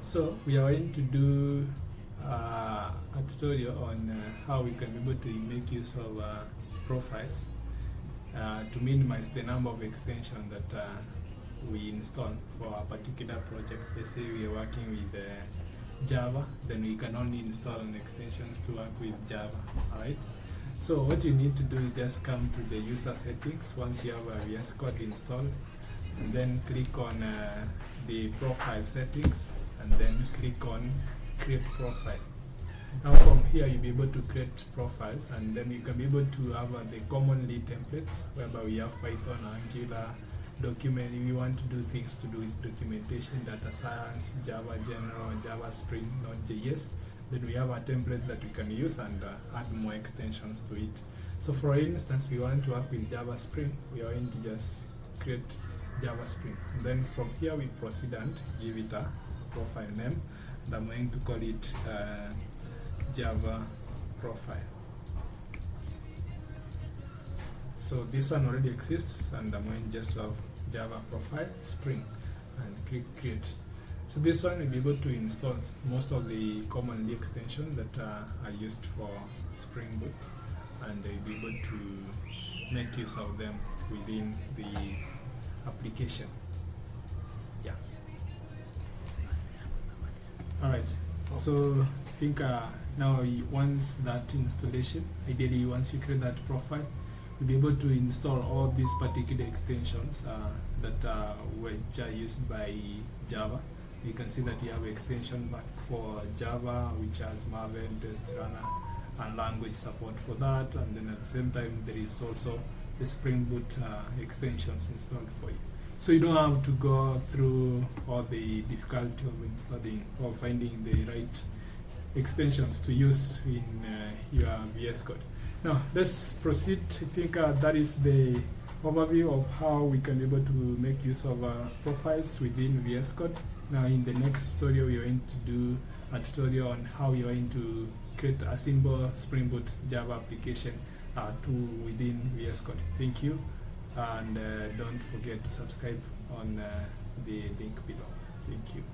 So we are going to do a tutorial on how we can be able to make use of profiles to minimize the number of extensions that we install for a particular project. Let's say we are working with Java, then we can only install extensions to work with Java. Alright. So what you need to do is just come to the user settings once you have a VS Code installed, and then click on the profile settings, and then click on create profile. Now from here you'll be able to create profiles, and then you can be able to have the commonly templates whereby we have Python, Angular, document. If you want to do things to do with documentation, data science, Java General, Java Spring, Node.js, then we have a template that we can use and add more extensions to it. So for instance, we want to work with Java Spring, we are going to just create Java Spring. And then from here we proceed and give it a profile name, and I'm going to call it Java profile. So this one already exists, and I'm going just to have Java profile Spring and click create. So this one will be able to install most of the commonly extensions that are used for Spring Boot, and you'll be able to make use of them within the application. Yeah. Alright, so I think now once that installation, ideally once you create that profile, you'll be able to install all these particular extensions that which are used by Java. You can see that you have extension back for Java, which has Maven, Test Runner, and language support for that. And then at the same time, there is also the Spring Boot extensions installed for you. So you don't have to go through all the difficulty of installing or finding the right extensions to use in your VS Code. Now let's proceed. I think that is the overview of how we can be able to make use of profiles within VS Code. Now in the next tutorial, we are going to do a tutorial on how you are going to create a simple Spring Boot Java application within VS Code. Thank you, and don't forget to subscribe on the link below. Thank you.